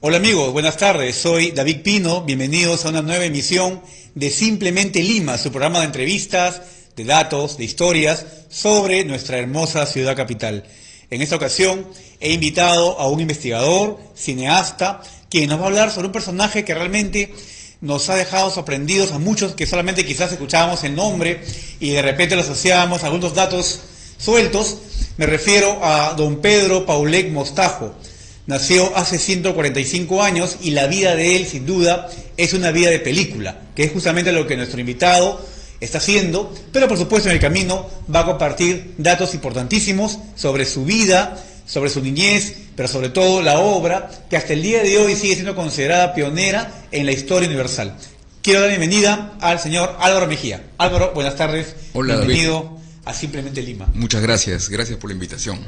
Hola amigos, buenas tardes, soy David Pino, bienvenidos a una nueva emisión de Simplemente Lima, su programa de entrevistas, de datos, de historias sobre nuestra hermosa ciudad capital. En esta ocasión he invitado a un investigador, cineasta, quien nos va a hablar sobre un personaje que realmente nos ha dejado sorprendidos a muchos que solamente quizás escuchábamos el nombre y de repente lo asociábamos a algunos datos sueltos. Me refiero a don Pedro Paulet Mostajo. Nació hace 145 años y la vida de él, sin duda, es una vida de película, que es justamente lo que nuestro invitado está haciendo, pero por supuesto en el camino va a compartir datos importantísimos sobre su vida, sobre su niñez, pero sobre todo la obra, que hasta el día de hoy sigue siendo considerada pionera en la historia universal. Quiero dar la bienvenida al señor Álvaro Mejía. Álvaro, buenas tardes. Hola, bienvenido David. A Simplemente Lima. Muchas gracias por la invitación.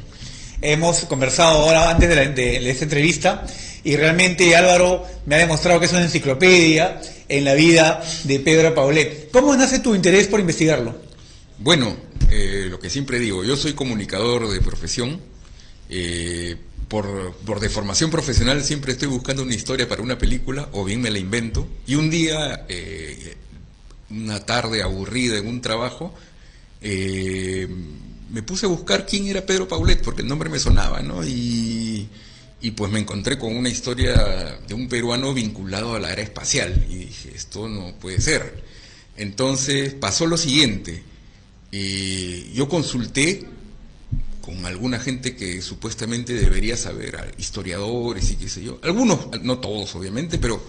Hemos conversado ahora antes de esta entrevista y realmente Álvaro me ha demostrado que es una enciclopedia en la vida de Pedro Paulet. ¿Cómo nace tu interés por investigarlo? Bueno, lo que siempre digo, yo soy comunicador de profesión. Por de formación profesional siempre estoy buscando una historia para una película o bien me la invento. Y un día, una tarde aburrida en un trabajo, me puse a buscar quién era Pedro Paulet, porque el nombre me sonaba, ¿no? Y pues me encontré con una historia de un peruano vinculado a la era espacial. Y dije, esto no puede ser. Entonces pasó lo siguiente. Yo consulté con alguna gente que supuestamente debería saber, historiadores y qué sé yo. Algunos, no todos obviamente, pero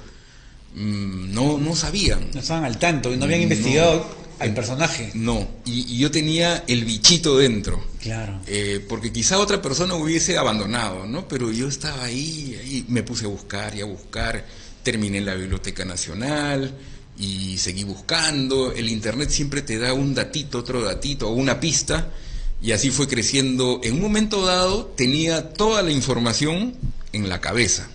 no sabían. No estaban al tanto, no habían investigado al personaje. No, y yo tenía el bichito dentro. Claro. Porque quizá otra persona hubiese abandonado, ¿no? Pero yo estaba ahí me puse a buscar y a buscar. Terminé en la Biblioteca Nacional y seguí buscando. El internet siempre te da un datito, otro datito o una pista. Y así fue creciendo. En un momento dado tenía toda la información en la cabeza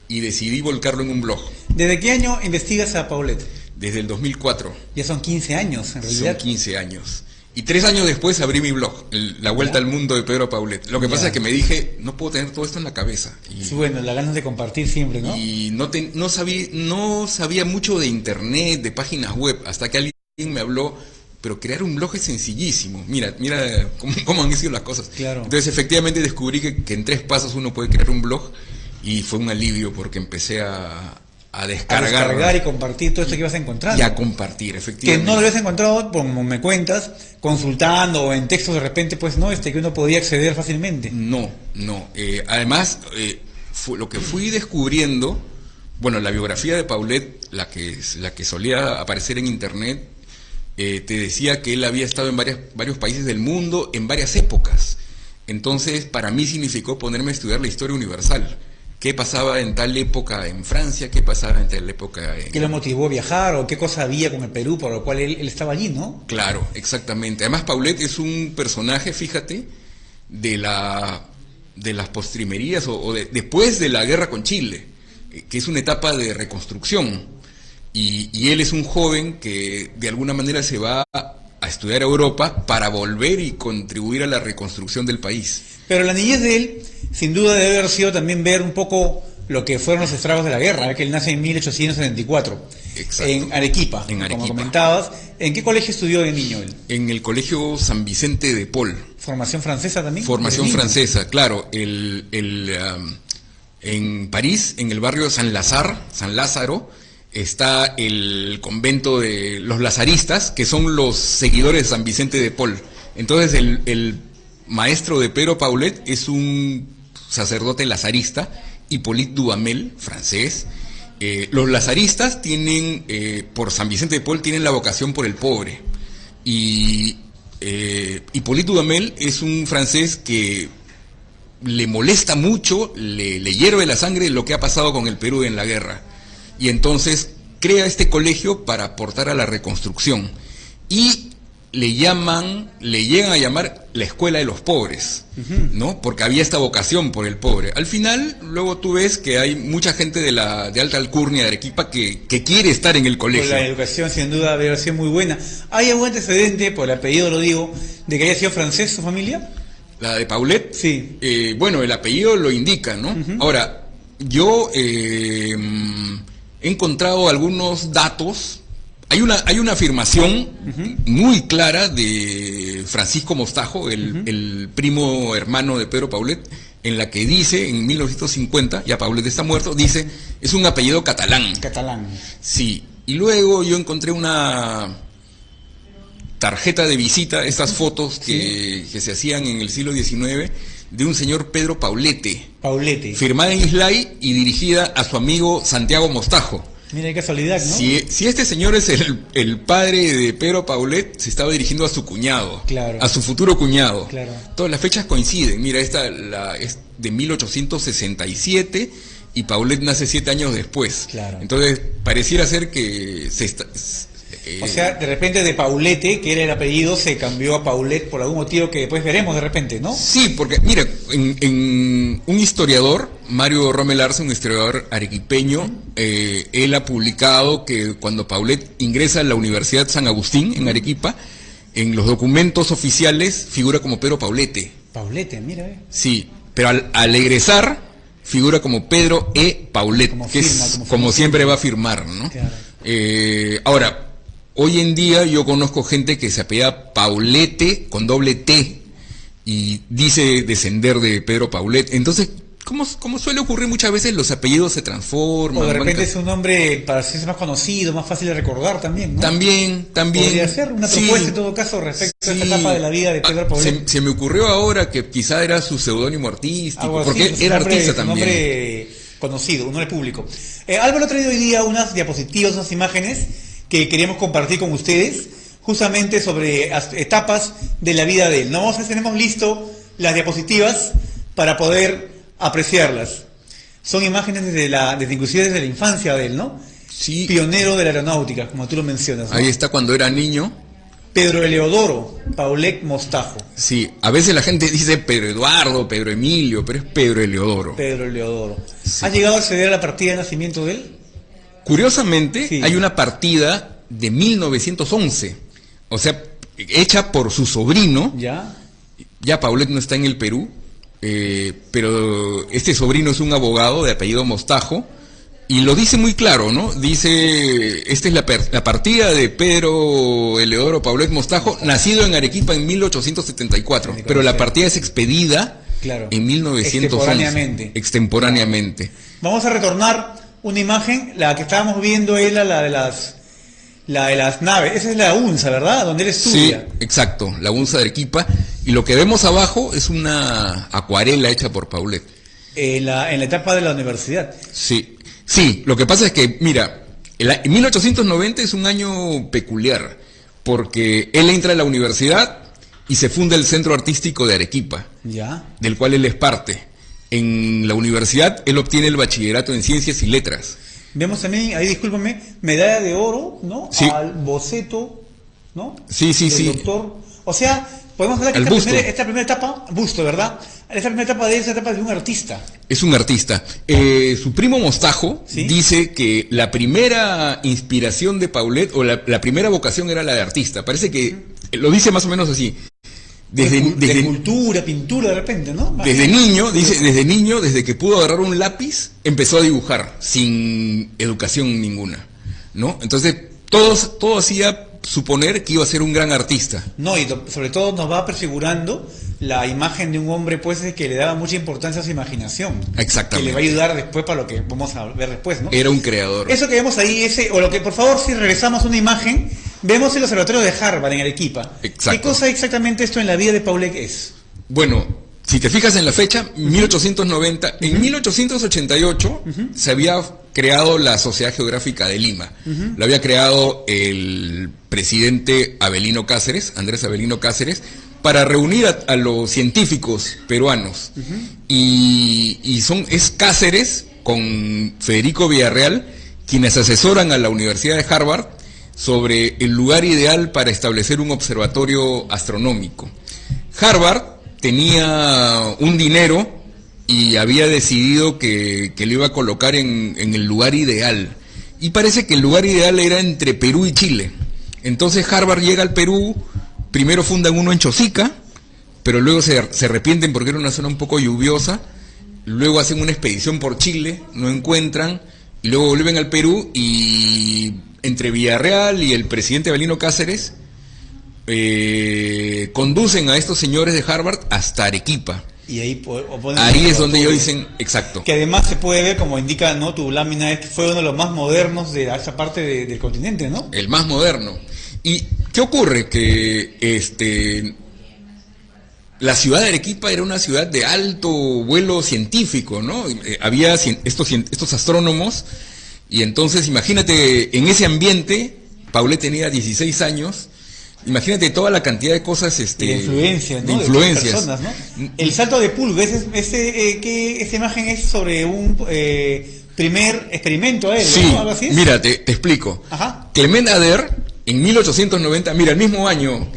y decidí volcarlo en un blog. ¿Desde qué año investigas a Paulet? Desde el 2004. Ya son 15 años, en realidad. Son 15 años. Y 3 años después abrí mi blog, La Vuelta al Mundo de Pedro Paulet. Lo que pasa es que me dije, no puedo tener todo esto en la cabeza. Sí, bueno, la ganas de compartir siempre, ¿no? Y no sabía mucho de internet, de páginas web, hasta que alguien me habló, pero crear un blog es sencillísimo. Mira cómo han sido las cosas. Claro. Entonces efectivamente descubrí que en 3 pasos uno puede crear un blog y fue un alivio porque empecé a descargar y compartir todo esto que ibas encontrando. Y a compartir, efectivamente. Que no lo habías encontrado, como me cuentas, consultando o en textos de repente, pues no, que uno podía acceder fácilmente. No. Además, lo que fui descubriendo, bueno, la biografía de Paulet, la que solía aparecer en internet, te decía que él había estado en varios países del mundo, en varias épocas. Entonces, para mí significó ponerme a estudiar la historia universal. ¿Qué pasaba en tal época en Francia? ¿Qué pasaba en tal época en... ¿Qué lo motivó a viajar o qué cosa había con el Perú por lo cual él estaba allí, no? Claro, exactamente. Además, Paulet es un personaje, fíjate, de las postrimerías después de la guerra con Chile, que es una etapa de reconstrucción. Y él es un joven que de alguna manera se va a estudiar a Europa para volver y contribuir a la reconstrucción del país. Pero la niñez de él, sin duda, debe haber sido también ver un poco lo que fueron los estragos de la guerra, que él nace en 1874, exacto, en Arequipa, como comentabas. ¿En qué colegio estudió de niño él? En el Colegio San Vicente de Paul. ¿Formación francesa también? Formación francesa, claro. En París, en el barrio San Lázaro, está el convento de los lazaristas, que son los seguidores de San Vicente de Paul. Entonces el maestro de Pedro Paulet es un sacerdote lazarista, Hippolyte Duhamel, francés. Los lazaristas tienen, por San Vicente de Paul, tienen la vocación por el pobre. Y Hippolyte Duhamel es un francés que le molesta mucho, le hierve la sangre lo que ha pasado con el Perú en la guerra. Y entonces crea este colegio para aportar a la reconstrucción. Y le llegan a llamar la escuela de los pobres, ¿no? Porque había esta vocación por el pobre. Al final, luego tú ves que hay mucha gente de alta alcurnia de Arequipa que quiere estar en el colegio. Pues la educación, sin duda, debe haber sido muy buena. ¿Hay algún antecedente, por el apellido lo digo, de que haya sido francés su familia? ¿La de Paulet? Sí. Bueno, el apellido lo indica, ¿no? Ahora, yo he encontrado algunos datos. Hay una afirmación muy clara de Francisco Mostajo, el primo hermano de Pedro Paulet, en la que dice, en 1950, ya Paulet está muerto, dice, es un apellido catalán. Catalán. Sí, y luego yo encontré una tarjeta de visita, estas fotos que se hacían en el siglo XIX, de un señor Pedro Paulete. Paulete. Firmada en Islay y dirigida a su amigo Santiago Mostajo. Mira qué casualidad, ¿no? Si este señor es el padre de Pedro Paulet, se estaba dirigiendo a su cuñado, claro, a su futuro cuñado. Claro. Todas las fechas coinciden. Mira, esta es de 1867 y Paulet nace 7 años después. Claro. Entonces, pareciera ser que o sea, de repente de Paulete, que era el apellido, se cambió a Paulet por algún motivo que después veremos de repente, ¿no? Sí, porque, mira, en un historiador, Mario Rommel Arce, un historiador arequipeño, él ha publicado que cuando Paulet ingresa a la Universidad San Agustín, en Arequipa, en los documentos oficiales figura como Pedro Paulete. Paulete, mira. Sí, pero al egresar figura como Pedro E. Paulet, como que firma, como siempre va a firmar, ¿no? Claro. Ahora, hoy en día yo conozco gente que se apellida Paulete con doble T y dice descender de Pedro Paulet. Entonces, como suele ocurrir muchas veces, los apellidos se transforman. O de repente es un nombre para hacerse más conocido, más fácil de recordar también, ¿no? También. Podría ser una propuesta en todo caso respecto a esta etapa de la vida de Pedro Paulet. Se me ocurrió ahora que quizá era su seudónimo artístico, porque era artista también. Un nombre conocido, un nombre público. Álvaro ha traído hoy día unas diapositivas, unas imágenes que queríamos compartir con ustedes, justamente sobre etapas de la vida de él. No, tenemos listo las diapositivas para poder apreciarlas. Son imágenes inclusive desde la infancia de él, ¿no? Sí. Pionero de la aeronáutica, como tú lo mencionas, ¿no? Ahí está cuando era niño. Pedro Eleodoro Paulet Mostajo. Sí, a veces la gente dice Pedro Eduardo, Pedro Emilio, pero es Pedro Eleodoro. Pedro Eleodoro. Sí. ¿Has llegado a acceder a la partida de nacimiento de él? Curiosamente, sí, hay una partida de 1911, o sea, hecha por su sobrino. Ya Paulet no está en el Perú, pero este sobrino es un abogado de apellido Mostajo, y lo dice muy claro, ¿no? Dice, esta es la partida de Pedro Eleodoro Paulet Mostajo, nacido en Arequipa en 1874, pero la partida es expedida en 1911. Extemporáneamente. Vamos a retornar una imagen, la que estábamos viendo era la de las naves. Esa es la UNSA, ¿verdad? Donde él estudia. Sí, exacto, la UNSA de Arequipa. Y lo que vemos abajo es una acuarela hecha por Paulet. En la etapa de la universidad. Sí, lo que pasa es que, mira, 1890 es un año peculiar, porque él entra a la universidad y se funda el Centro Artístico de Arequipa, del cual él es parte. En la universidad él obtiene el bachillerato en Ciencias y Letras. Vemos también, ahí discúlpame, medalla de oro, ¿no? Sí. Al boceto, ¿no? Sí. Doctor. O sea, podemos hablar que esta primera etapa, busto, ¿verdad? Esta primera etapa esa etapa de un artista. Es un artista. Su primo Mostajo dice que la primera inspiración de Paulet, o la primera vocación era la de artista. Parece que lo dice más o menos así. Desde cultura, pintura de repente, ¿no? Desde niño, desde que pudo agarrar un lápiz, empezó a dibujar, sin educación ninguna, ¿no? Entonces, todo hacía suponer que iba a ser un gran artista. No, y sobre todo nos va prefigurando la imagen de un hombre, pues, que le daba mucha importancia a su imaginación. Exactamente. Que le va a ayudar después para lo que vamos a ver después, ¿no? Era un creador. Eso que vemos ahí, por favor, si regresamos a una imagen, vemos el observatorio de Harvard en Arequipa. Exacto. ¿Qué cosa exactamente esto en la vida de Paulet es? Bueno, si te fijas en la fecha, 1890, en 1888 se había creado la Sociedad Geográfica de Lima. Lo había creado el presidente Avelino Cáceres, Andrés Avelino Cáceres, para reunir a los científicos peruanos. Es Cáceres con Federico Villarreal quienes asesoran a la Universidad de Harvard sobre el lugar ideal para establecer un observatorio astronómico. Harvard tenía un dinero y había decidido que lo iba a colocar en el lugar ideal. Y parece que el lugar ideal era entre Perú y Chile. Entonces Harvard llega al Perú, primero fundan uno en Chosica, pero luego se arrepienten porque era una zona un poco lluviosa, luego hacen una expedición por Chile, no encuentran, y luego vuelven al Perú y entre Villarreal y el presidente Avelino Cáceres conducen a estos señores de Harvard hasta Arequipa. Y ahí es donde ellos dicen, exacto. Que además se puede ver, como indica, ¿no?, tu lámina, es que fue uno de los más modernos de esa parte del continente, ¿no? El más moderno. ¿Y qué ocurre? Que la ciudad de Arequipa era una ciudad de alto vuelo científico, ¿no? Había estos astrónomos, y entonces imagínate, en ese ambiente, Paulet tenía 16 años. Imagínate toda la cantidad de cosas, de influencias, ¿no? De influencias. Personas, ¿no? El salto de Pulga, esta imagen es sobre un primer experimento aéreo, sí, ¿no? ¿Algo así es? Mira, te explico. Ajá. Clement Ader, en 1890, mira, el mismo año,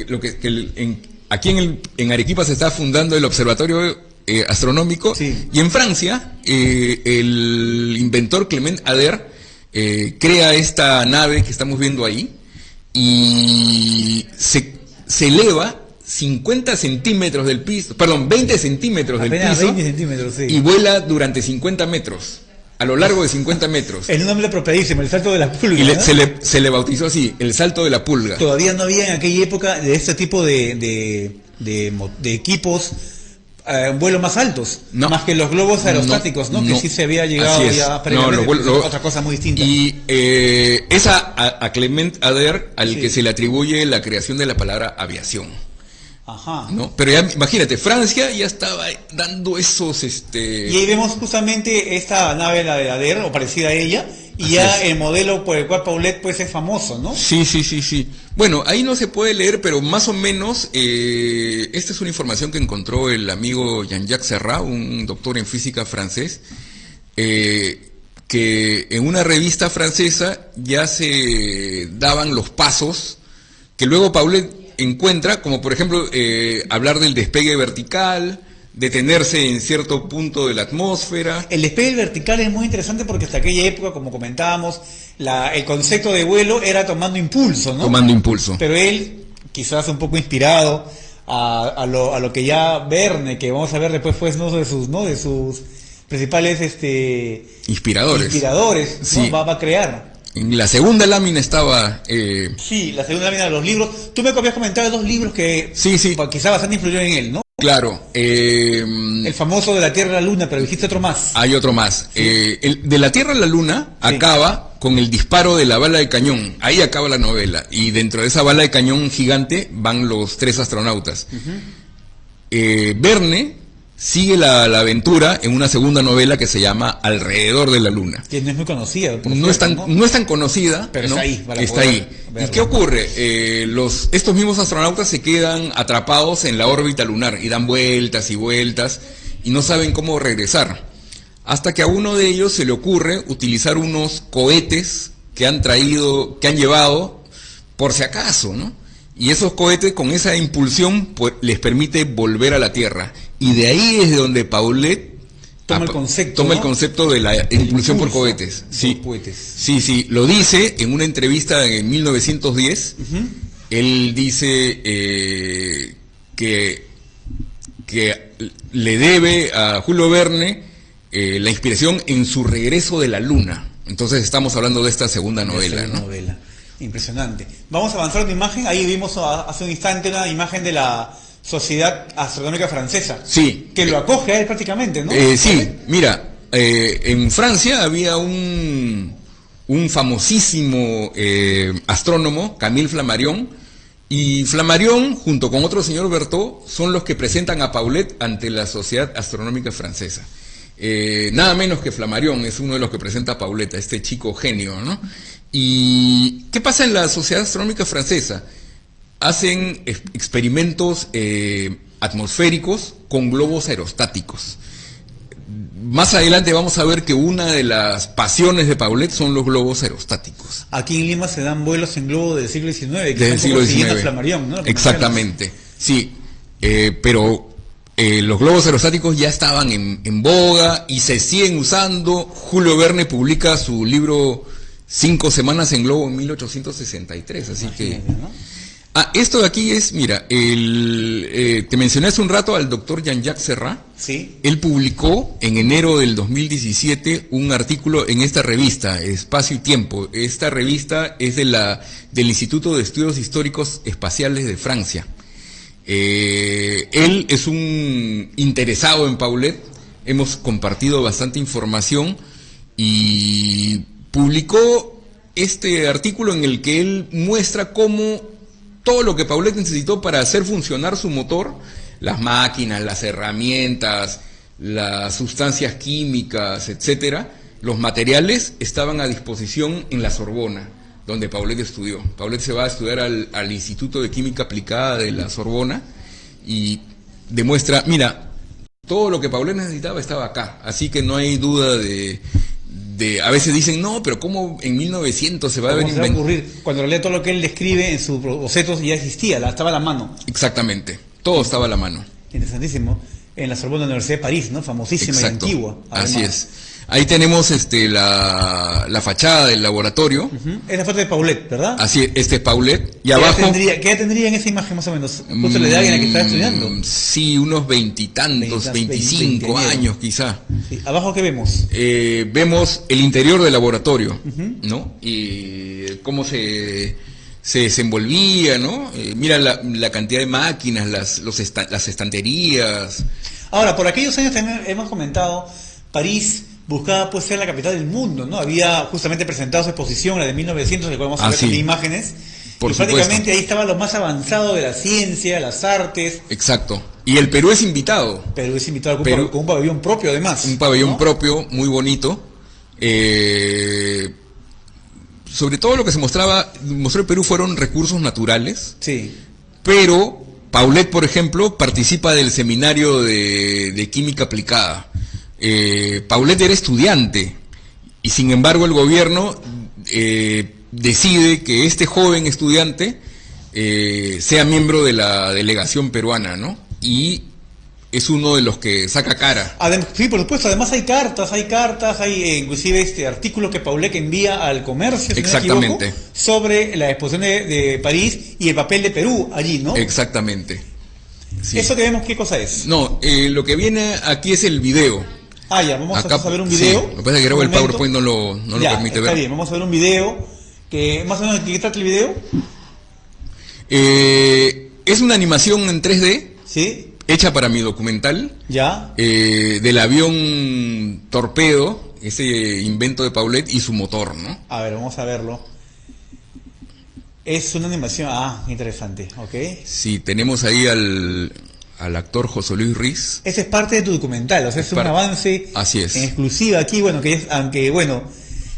aquí en Arequipa se está fundando el Observatorio Astronómico, sí. Y en Francia, el inventor Clement Ader crea esta nave que estamos viendo ahí, y se eleva 50 centímetros del piso, perdón, 20 centímetros del Apenas piso, 20 centímetros, sí. Y vuela durante 50 metros, a lo largo de 50 metros. El nombre apropiadísimo, el salto de la pulga. Y ¿no? se le bautizó así, el salto de la pulga. Todavía no había en aquella época de este tipo de equipos vuelos más altos, no, más que los globos aerostáticos, ¿no? Que sí se había llegado ya previamente, otra cosa muy distinta. Y es a Clement Ader al que se le atribuye la creación de la palabra aviación. Ajá. ¿No? Pero ya imagínate, Francia ya estaba dando esos Y ahí vemos justamente esta nave, la de Ader, o parecida a ella, y así ya es. El modelo por el cual Paulet pues es famoso, ¿no? Sí. Bueno, ahí no se puede leer, pero más o menos esta es una información que encontró el amigo Jean-Jacques Serrat, un doctor en física francés, que en una revista francesa ya se daban los pasos que luego Paulet encuentra, como por ejemplo hablar del despegue vertical, detenerse en cierto punto de la atmósfera. El despegue vertical es muy interesante porque hasta aquella época, como comentábamos, el concepto de vuelo era tomando impulso, ¿no? Tomando impulso. Pero él, quizás un poco inspirado a lo que ya Verne, que vamos a ver después fue uno de sus principales inspiradores, sí. ¿no? va a crear. En la segunda lámina estaba... Sí, la segunda lámina de los libros. Tú me habías comentado dos libros que sí. quizás bastante influyeron en él, ¿no? Claro. El famoso de la Tierra a la Luna, pero dijiste otro más. Hay otro más. Sí. El de la Tierra a la Luna acaba con el disparo de la bala de cañón. Ahí acaba la novela. Y dentro de esa bala de cañón gigante van los 3 astronautas. Uh-huh. Verne sigue la aventura en una segunda novela que se llama Alrededor de la Luna. Que no es muy conocida. No es tan conocida, pero ¿no? Está ahí. ¿Y qué ocurre? Estos mismos astronautas se quedan atrapados en la órbita lunar y dan vueltas y vueltas y no saben cómo regresar. Hasta que a uno de ellos se le ocurre utilizar unos cohetes que han llevado por si acaso, ¿no? Y esos cohetes, con esa impulsión, pues, les permite volver a la Tierra. Y de ahí es de donde Paulet toma el concepto de la impulsión por cohetes. Sí. Sí, lo dice en una entrevista en 1910. Uh-huh. Él dice que le debe a Julio Verne la inspiración en su regreso de la Luna. Entonces estamos hablando de esta segunda novela, ¿no? Impresionante. Vamos a avanzar una imagen. Ahí vimos hace un instante una imagen de la Sociedad Astronómica Francesa. Sí. Que lo acoge a él prácticamente, ¿no? Sí, mira, en Francia había un famosísimo astrónomo, Camille Flammarion, y Flammarion, junto con otro señor Berthoud, son los que presentan a Paulet ante la Sociedad Astronómica Francesa. Nada menos que Flammarion es uno de los que presenta a Paulet, a este chico genio, ¿no? ¿Y qué pasa en la Sociedad Astronómica Francesa? Hacen experimentos atmosféricos con globos aerostáticos. Más adelante vamos a ver que una de las pasiones de Paulet son los globos aerostáticos. Aquí en Lima se dan vuelos en globo del siglo XIX, que del siglo XIX. Flammarion, ¿no? Exactamente, sí. Pero los globos aerostáticos ya estaban en boga y se siguen usando. Julio Verne publica su libro 5 semanas en globo en 1863, así que... ¿no? Esto de aquí es, mira, te mencioné hace un rato al doctor Jean-Jacques Serrat. Sí. Él publicó en enero del 2017 un artículo en esta revista, Espacio y Tiempo. Esta revista es del Instituto de Estudios Históricos Espaciales de Francia. Él es un interesado en Paulet, hemos compartido bastante información y publicó este artículo en el que él muestra cómo todo lo que Paulet necesitó para hacer funcionar su motor, las máquinas, las herramientas, las sustancias químicas, etcétera, los materiales estaban a disposición en la Sorbona, donde Paulet estudió. Paulet se va a estudiar al Instituto de Química Aplicada de la Sorbona y demuestra, mira, todo lo que Paulet necesitaba estaba acá, así que no hay duda a veces dicen, no, pero ¿cómo en 1900 se va a haber inventado? Ocurrir cuando lee todo lo que él describe en sus bocetos ya existía, estaba a la mano. Exactamente, todo estaba a la mano. Interesantísimo. En la Sorbona, Universidad de París, ¿no? Famosísima. Exacto. Y antigua. Además. Así es. Ahí tenemos la fachada del laboratorio. Es la foto de Paulet, ¿verdad? Así es, este es Paulet. Y ¿Qué abajo... ¿Qué edad tendría en esa imagen más o menos? Justo la edad en la que estaba estudiando. Sí, unos 25 años quizá. Sí. ¿Abajo qué vemos? Vemos el interior del laboratorio, ¿no? Y cómo se desenvolvía, ¿no? Mira la cantidad de máquinas, las estanterías. Ahora, por aquellos años también hemos comentado, París buscaba pues ser la capital del mundo, ¿no? Había justamente presentado su exposición, la de 1900, que podemos ver también imágenes. Y prácticamente ahí estaba lo más avanzado de la ciencia, las artes. Exacto. Y el Perú es invitado. Perú es invitado con un pabellón propio, además. Un pabellón propio, muy bonito. Sobre todo lo que mostró el Perú fueron recursos naturales. Sí. Pero Paulet, por ejemplo, participa del seminario de química aplicada. Paulet era estudiante y sin embargo el gobierno decide que este joven estudiante sea miembro de la delegación peruana, ¿no? Y es uno de los que saca cara. Sí, por supuesto. Además hay cartas, hay inclusive artículos que Paulet envía al comercio, si no me equivoco, sobre la exposición de París y el papel de Perú allí, ¿no? Exactamente. Sí. ¿Eso que vemos qué cosa es? No, lo que viene aquí es el video. Ya, vamos a ver un video. Sí, lo que pasa es que creo que el PowerPoint no lo permite ver. Está bien, vamos a ver un video. Que más o menos, ¿de qué trata el video? Es una animación en 3D. Sí. Hecha para mi documental. Ya. Del avión torpedo, ese invento de Paulet y su motor, ¿no? A ver, vamos a verlo. Es una animación, interesante, ok. Sí, tenemos ahí al actor José Luis Riz. Ese es parte de tu documental, o sea, es un avance. Así es. En exclusiva aquí, que es, aunque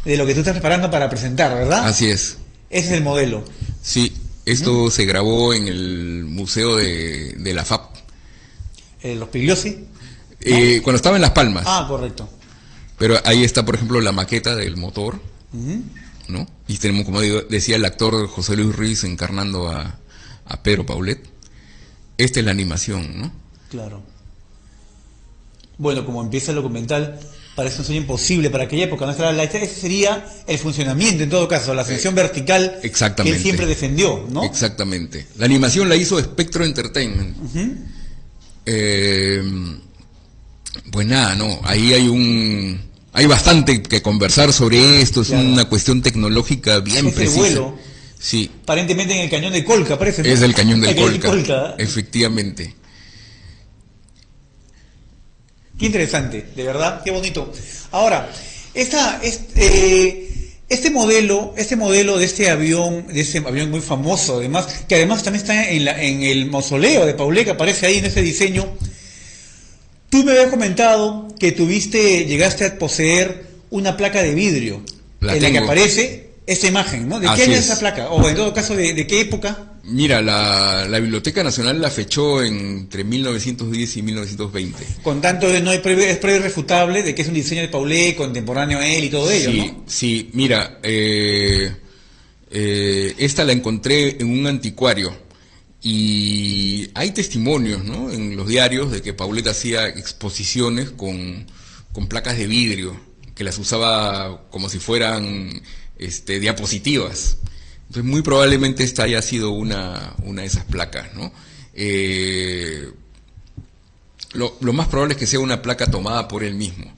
de lo que tú estás preparando para presentar, ¿verdad? Así es. Ese es el modelo. Sí, esto se grabó en el museo de la FAP. ¿Los Pigliosi? Cuando estaba en Las Palmas. Correcto. Pero ahí está, por ejemplo, la maqueta del motor, ¿no? Y tenemos, como decía el actor José Luis Ruiz encarnando a Pedro Paulet. Esta es la animación, ¿no? Claro. Bueno, como empieza el documental, parece un sueño imposible para aquella época. Ese sería el funcionamiento, en todo caso, la ascensión vertical que él siempre defendió, ¿no? Exactamente. La animación la hizo Spectro Entertainment. Pues nada, no, ahí hay bastante que conversar sobre esto, es una cuestión tecnológica bien precisa. Vuelo, sí. Aparentemente en el cañón de Colca, parece, ¿no? Es el cañón del Colca, efectivamente. Qué interesante, de verdad, qué bonito. Ahora, este modelo de este avión muy famoso, además, que además también está en el mausoleo de Paulet, que aparece ahí en ese diseño. Tú me habías comentado que llegaste a poseer una placa de vidrio en la que aparece esta imagen, ¿no? ¿De qué año es esa placa? O en todo caso, ¿de qué época? Mira, la Biblioteca Nacional la fechó entre 1910 y 1920. Con tanto, es prueba irrefutable de que es un diseño de Paulet, contemporáneo a él y todo ello, ¿no? Sí, mira, esta la encontré en un anticuario y hay testimonios, ¿no?, en los diarios de que Paulet hacía exposiciones con placas de vidrio, que las usaba como si fueran diapositivas. Entonces, muy probablemente esta haya sido una de esas placas, ¿no? Lo más probable es que sea una placa tomada por él mismo.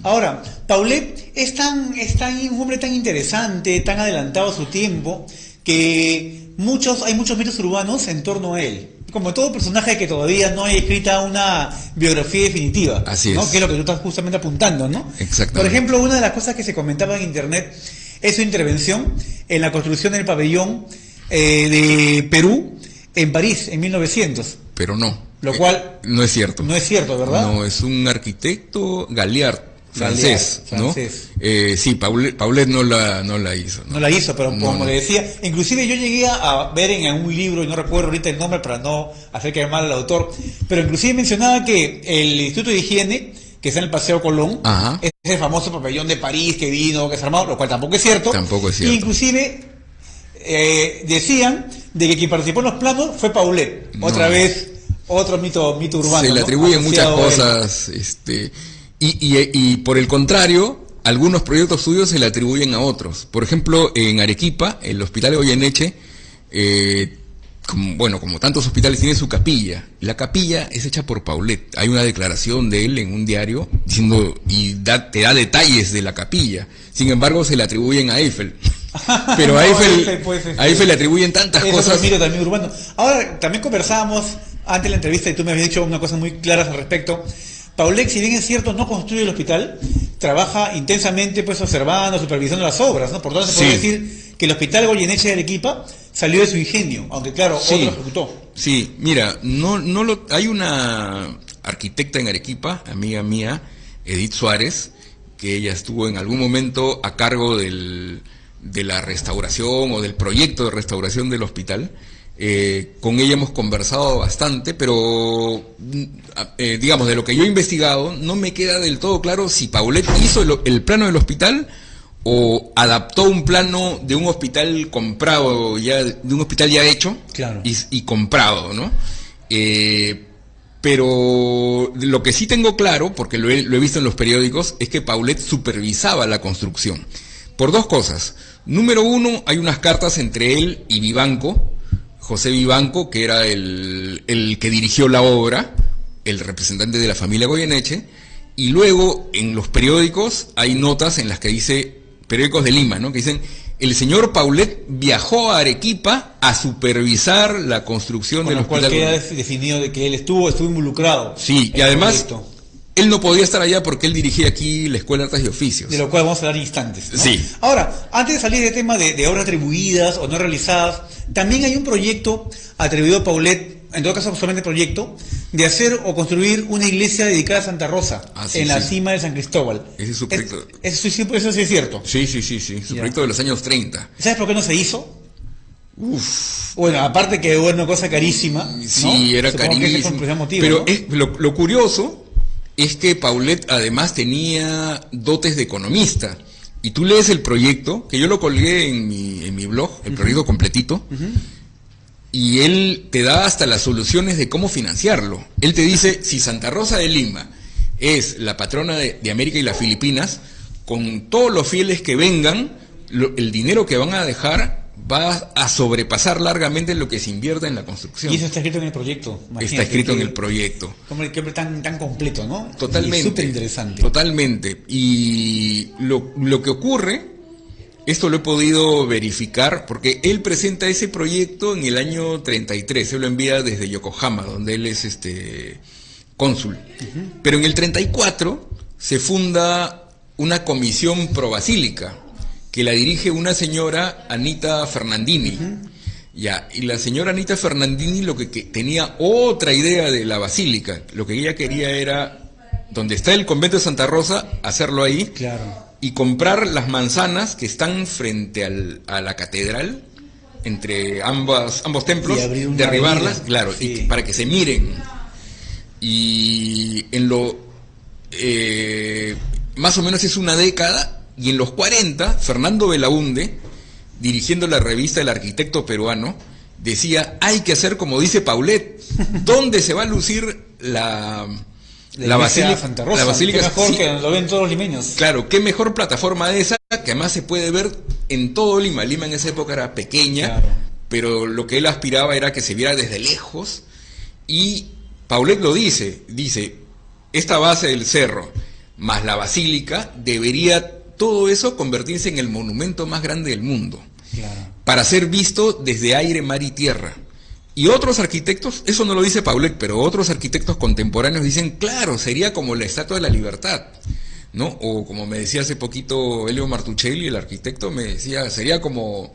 Ahora, Paulet es un hombre tan interesante, tan adelantado a su tiempo, que hay muchos mitos urbanos en torno a él. Como todo personaje que todavía no hay escrita una biografía definitiva. Así ¿no? es. Que es lo que tú estás justamente apuntando, ¿no? Exactamente. Por ejemplo, una de las cosas que se comentaba en internet es su intervención en la construcción del pabellón de Perú en París en 1900. Pero no. Lo cual no es cierto. No es cierto, ¿verdad? No, es un arquitecto Galliard, francés, ¿no? Sí, Paulet no la hizo. No la hizo, pero como le decía, inclusive yo llegué a ver en un libro, y no recuerdo ahorita el nombre para no hacer quedar mal al autor, pero inclusive mencionaba que el Instituto de Higiene, que está en el Paseo Colón, Ajá, es el famoso pabellón de París que vino, que se armó, lo cual tampoco es cierto. Tampoco es cierto. Y inclusive decían de que quien participó en los planos fue Paulet. Otra vez, otro mito urbano. Se le atribuyen muchas cosas, y por el contrario, algunos proyectos suyos se le atribuyen a otros. Por ejemplo, en Arequipa, el Hospital de Goyeneche, como tantos hospitales, tiene su capilla. La capilla es hecha por Paulet. Hay una declaración de él en un diario diciendo te da detalles de la capilla. Sin embargo, se le atribuyen a Eiffel. Pero a Eiffel le atribuyen tantas cosas. Es otro también urbano. Ahora, también conversábamos antes de la entrevista y tú me habías dicho una cosa muy clara al respecto. Paulet, si bien es cierto, no construye el hospital, trabaja intensamente pues observando, supervisando las obras, ¿no? Por tanto, se puede decir que el Hospital Goyeneche de Arequipa salió de su ingenio, aunque claro, otro ejecutó. Sí, mira, hay una arquitecta en Arequipa, amiga mía, Edith Suárez, que ella estuvo en algún momento a cargo de la restauración o del proyecto de restauración del hospital. Con ella hemos conversado bastante, pero digamos, de lo que yo he investigado, no me queda del todo claro si Paulet hizo el plano del hospital o adaptó un plano de un hospital comprado, de un hospital ya hecho, claro, y comprado, ¿no? Pero lo que sí tengo claro, porque lo he visto en los periódicos, es que Paulet supervisaba la construcción. Por dos cosas. Número uno, hay unas cartas entre él y Vivanco, José Vivanco, que era el que dirigió la obra, el representante de la familia Goyeneche, y luego en los periódicos hay notas en las que dice, periódicos de Lima, ¿no? Que dicen, el señor Paulet viajó a Arequipa a supervisar la construcción del hospital. Con lo cual queda definido de que él estuvo involucrado. Sí, y además, él no podía estar allá porque él dirigía aquí la Escuela de Artes y Oficios. De lo cual vamos a hablar en instantes, ¿no? Sí. Ahora, antes de salir del tema de obras atribuidas o no realizadas, también hay un proyecto atribuido a Paulet, en todo caso solamente proyecto, de hacer o construir una iglesia dedicada a Santa Rosa, la cima de San Cristóbal. Ese es su proyecto. Eso sí es cierto. Sí, su proyecto de los años 30. ¿Sabes por qué no se hizo? Bueno, aparte que era una cosa carísima, ¿no? Sí, era carísimo. Pero ¿no? Lo curioso es que Paulet además tenía dotes de economista. Y tú lees el proyecto, que yo lo colgué en mi blog, el proyecto completito, y él te da hasta las soluciones de cómo financiarlo. Él te dice, si Santa Rosa de Lima es la patrona de América y las Filipinas, con todos los fieles que vengan, el dinero que van a dejar va a sobrepasar largamente lo que se invierta en la construcción. Y eso está escrito en el proyecto. Está escrito en el proyecto. Como el que tan completo, ¿no? Totalmente. Súper interesante. Totalmente. Y lo que ocurre, esto lo he podido verificar, porque él presenta ese proyecto en el año 33, se lo envía desde Yokohama, donde él es cónsul. Pero en el 34 se funda una comisión pro basílica, que la dirige una señora, Anita Fernandini. Y la señora Anita Fernandini lo que tenía otra idea de la basílica. Lo que ella quería era, donde está el convento de Santa Rosa, hacerlo ahí. Claro. Y comprar las manzanas que están frente a la catedral, entre ambos templos, derribarlas, claro, y para que se miren. Y más o menos es una década. Y en los 40, Fernando Belaúnde, dirigiendo la revista El Arquitecto Peruano, decía, hay que hacer como dice Paulet, ¿dónde se va a lucir la basílica Santa Rosa? La basílica, qué mejor que lo ven todos los limeños. Claro, qué mejor plataforma de esa que además se puede ver en todo Lima. Lima en esa época era pequeña, Claro. pero lo que él aspiraba era que se viera desde lejos. Y Paulet lo dice, esta base del cerro más la basílica, debería todo eso convertirse en el monumento más grande del mundo, Claro. para ser visto desde aire, mar y tierra. Y otros arquitectos, eso no lo dice Paulet, pero otros arquitectos contemporáneos dicen, claro, sería como la Estatua de la Libertad, ¿no? O como me decía hace poquito Elio Martuchelli, el arquitecto, me decía, sería como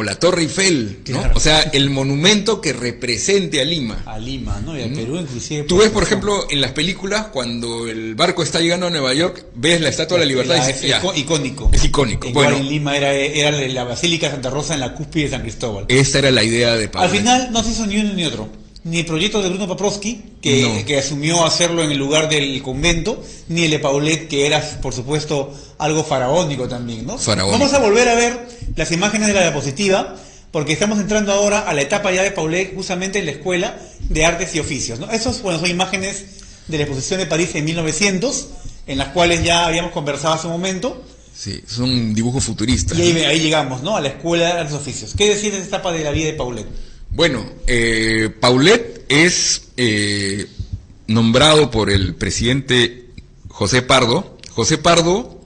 la Torre Eiffel, ¿no? Claro. O sea, el monumento que represente a Lima. A Lima, ¿no? Y al Perú inclusive. Tú ves, por ejemplo, en las películas, cuando el barco está llegando a Nueva York, ves la Estatua de la Libertad y dices, ya, icónico. es icónico. Igual Bueno, en Lima era la Basílica de Santa Rosa en la cúspide de San Cristóbal. esta era la idea de Paulet. Al final no se hizo ni uno ni otro. Ni el proyecto de Bruno Paprosky, que asumió hacerlo en el lugar del convento, ni el de Paulet, que era, por supuesto, algo faraónico también, ¿no? Faraónico. Vamos a volver a ver las imágenes de la diapositiva, porque estamos entrando ahora a la etapa ya de Paulet, justamente en la Escuela de Artes y Oficios, ¿no? Esos, bueno, son imágenes de la exposición de París en 1900, en las cuales ya habíamos conversado hace un momento. Sí, es un dibujo futurista. Y ahí llegamos, ¿no? A la Escuela de Artes y Oficios. ¿Qué decir de esta etapa de la vida de Paulet? Bueno, Paulet es nombrado por el presidente José Pardo. José Pardo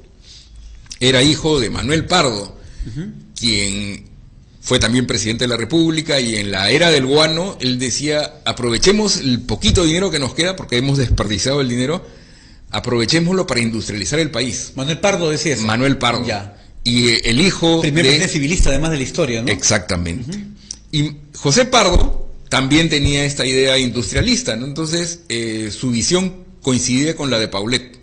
era hijo de Manuel Pardo, quien fue también presidente de la República, y en la era del guano él decía, aprovechemos el poquito dinero que nos queda, porque hemos desperdiciado el dinero, aprovechémoslo para industrializar el país. Manuel Pardo decía eso. Manuel Pardo. Ya. Y el hijo Primer presidente civilista, además de la historia, ¿no? Exactamente. Y José Pardo también tenía esta idea industrialista, ¿no? Entonces su visión coincidía con la de Paulet.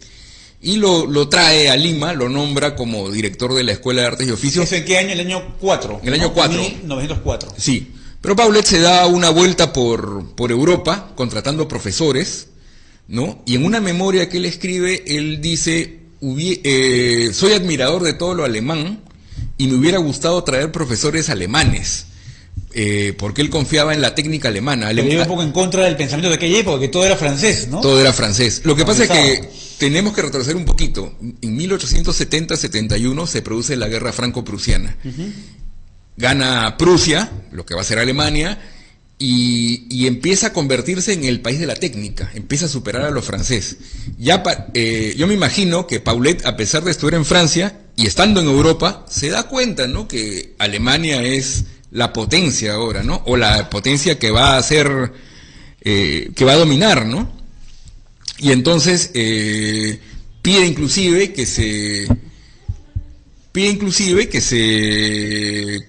Y lo trae a Lima, lo nombra como director de la Escuela de Artes y Oficios. ¿Eso en qué año? El año 4. En el año 4. 1904. Sí, pero Paulet se da una vuelta por Europa, contratando profesores, ¿no? Y en una memoria que él escribe, él dice, soy admirador de todo lo alemán y me hubiera gustado traer profesores alemanes, porque él confiaba en la técnica alemana. Pero iba un poco en contra del pensamiento de aquella época, que todo era francés, ¿no? Todo era francés. Lo que pasa es que tenemos que retroceder un poquito. En 1870-71 se produce la guerra franco-prusiana. Gana Prusia, lo que va a ser Alemania, y empieza a convertirse en el país de la técnica, empieza a superar a los franceses. Yo me imagino que Paulet, a pesar de estudiar en Francia y estando en Europa, se da cuenta, ¿no?, que Alemania es la potencia ahora, ¿no?, o la potencia que va a ser, que va a dominar, ¿no? Y entonces pide inclusive que se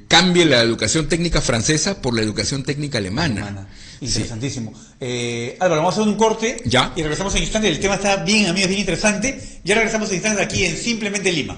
cambie la educación técnica francesa por la educación técnica alemana. Interesantísimo. Álvaro, vamos a hacer un corte. Ya. Y regresamos en instantes. El tema está bien, amigos, bien interesante. Ya regresamos en instantes aquí en Simplemente Lima.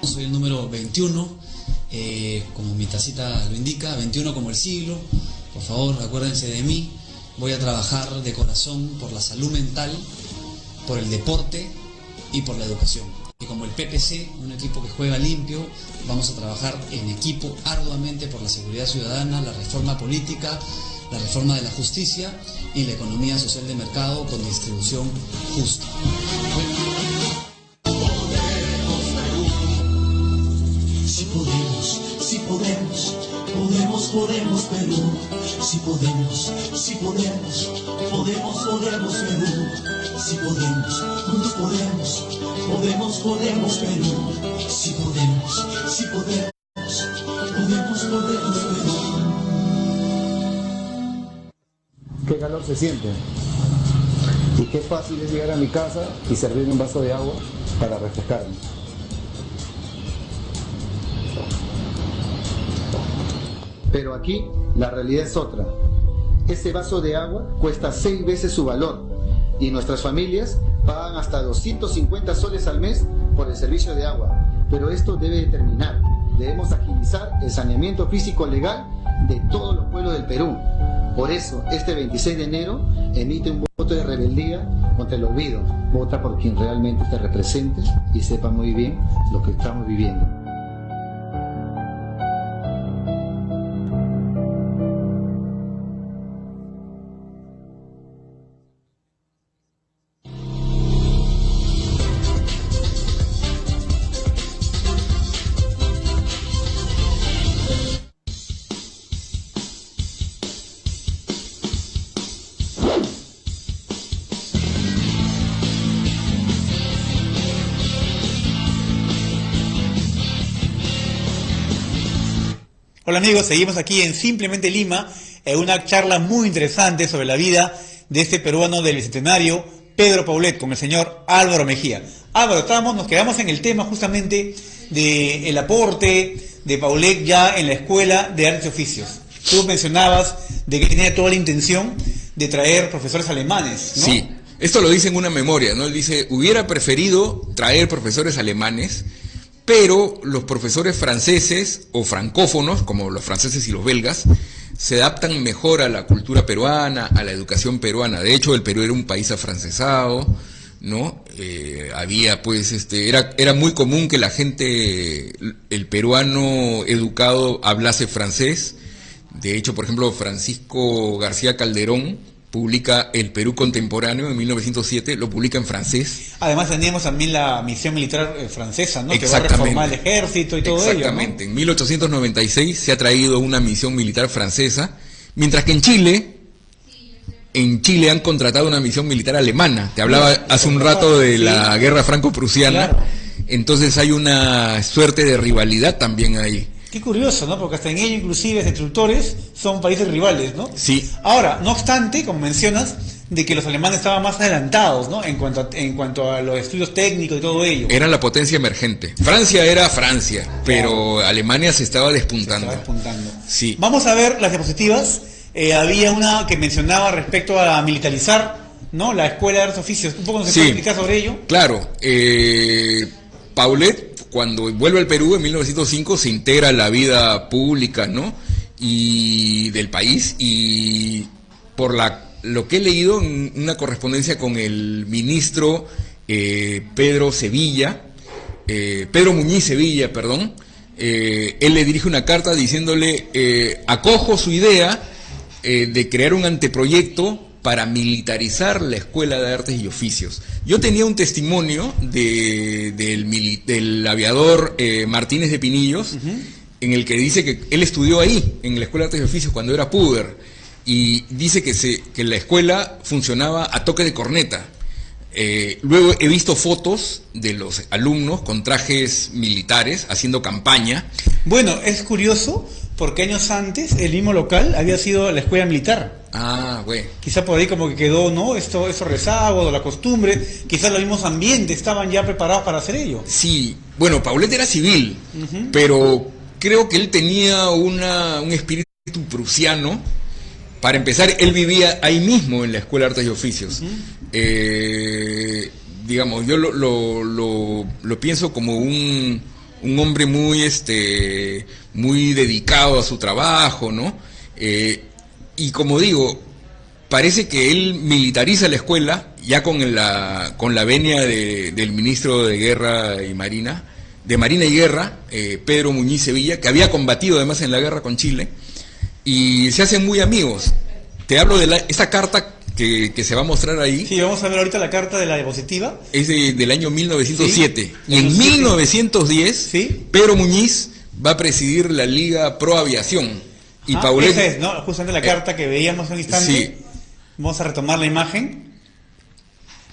Soy el número 21, como mi tacita lo indica, 21 como el siglo. Por favor, acuérdense de mí. Voy a trabajar de corazón por la salud mental, por el deporte y por la educación. Y como el PPC, un equipo que juega limpio, vamos a trabajar en equipo arduamente por la seguridad ciudadana, la reforma política, la reforma de la justicia y la economía social de mercado con distribución justa. Si podemos, Podemos, podemos, Perú. Si podemos, si podemos. Podemos, podemos, Perú. Si podemos, juntos podemos. Podemos, podemos, Perú. Si podemos, si podemos. Podemos, podemos, Perú. Qué calor se siente. Y qué fácil es llegar a mi casa y servirme un vaso de agua para refrescarme. Pero aquí la realidad es otra. Ese vaso de agua cuesta 6 veces su valor y nuestras familias pagan hasta 250 soles al mes por el servicio de agua. Pero esto debe terminar. Debemos agilizar el saneamiento físico legal de todos los pueblos del Perú. Por eso, este 26 de enero, emite un voto de rebeldía contra el olvido. Vota por quien realmente te represente y sepa muy bien lo que estamos viviendo. Hola amigos, seguimos aquí en Simplemente Lima, en una charla muy interesante sobre la vida de este peruano del Bicentenario, Pedro Paulet, con el señor Álvaro Mejía. Álvaro, nos quedamos en el tema justamente del aporte de Paulet ya en la Escuela de Artes y Oficios. Tú mencionabas de que tenía toda la intención de traer profesores alemanes, ¿no? Sí, esto lo dice en una memoria, ¿no? Él dice, hubiera preferido traer profesores alemanes, pero los profesores franceses o francófonos, como los franceses y los belgas, se adaptan mejor a la cultura peruana, a la educación peruana. De hecho, el Perú era un país afrancesado, ¿no? Había pues, era muy común que la gente, el peruano educado, hablase francés. De hecho, por ejemplo, Francisco García Calderón publica El Perú Contemporáneo en 1907, lo publica en francés. Además teníamos también la misión militar francesa, ¿no? Que va a reformar el ejército y todo ello, ¿no? Exactamente. En 1896 se ha traído una misión militar francesa, mientras que en Chile han contratado una misión militar alemana. Te hablaba hace un rato de la guerra franco-prusiana. Claro. Entonces hay una suerte de rivalidad también ahí. Qué curioso, ¿no? Porque hasta en ello inclusive los instructores son países rivales, ¿no? Sí. Ahora, no obstante, como mencionas, de que los alemanes estaban más adelantados, ¿no? En cuanto a los estudios técnicos y todo ello. Era la potencia emergente. Francia era Francia, claro, pero Alemania se estaba despuntando. Sí. Vamos a ver las diapositivas. Había una que mencionaba respecto a militarizar, ¿no? La Escuela de Artes y Oficios. Un poco nos puede explicar sobre ello. Claro. Paulet, cuando vuelve al Perú en 1905, se integra a la vida pública, ¿no? Y del país, y por lo que he leído en una correspondencia con el ministro Pedro Muñiz Sevilla, perdón, él le dirige una carta diciéndole, acojo su idea de crear un anteproyecto para militarizar la Escuela de Artes y Oficios. Yo tenía un testimonio del aviador Martínez de Pinillos, en el que dice que él estudió ahí, en la Escuela de Artes y Oficios, cuando era puber, y dice que la escuela funcionaba a toque de corneta. Luego he visto fotos de los alumnos con trajes militares haciendo campaña. Bueno, es curioso porque años antes el mismo local había sido la escuela militar. Ah, güey. Quizá por ahí como que quedó, ¿no? Esos rezagos, la costumbre, quizás los mismos ambientes estaban ya preparados para hacer ello. Sí, bueno, Paulet era civil, pero creo que él tenía un espíritu prusiano. Para empezar, él vivía ahí mismo en la Escuela de Artes y Oficios. Digamos, yo lo pienso como un hombre muy dedicado a su trabajo, ¿no? Y como digo, parece que él militariza la escuela ya con la venia del ministro de Guerra y Marina, de Marina y Guerra, Pedro Muñiz Sevilla, que había combatido además en la guerra con Chile, y se hacen muy amigos. Te hablo de esta carta que se va a mostrar ahí. Sí, vamos a ver ahorita la carta de la diapositiva. Es del año 1907. Sí, y en 1910, ¿sí? Pedro Muñiz va a presidir la Liga Pro Aviación. Y Paulet... Esa es, ¿no? Justamente la carta que veíamos en un instante. Sí. Vamos a retomar la imagen.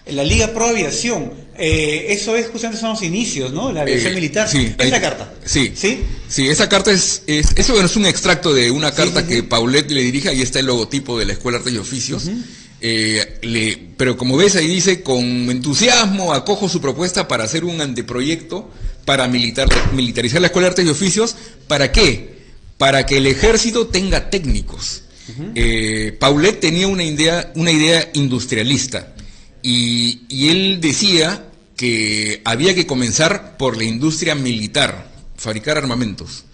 La Liga Pro Aviación. Eso es justamente son los inicios, ¿no? La aviación militar. Sí, Esa carta. Sí. ¿Sí? Sí, esa carta eso es un extracto de una carta que Paulet le dirige. Ahí está el logotipo de la Escuela de Artes y Oficios. Pero como ves ahí dice, con entusiasmo acojo su propuesta para hacer un anteproyecto para militarizar la Escuela de Artes y Oficios. ¿Para qué? Para que el ejército tenga técnicos. Paulet tenía una idea industrialista y él decía que había que comenzar por la industria militar, fabricar armamentos,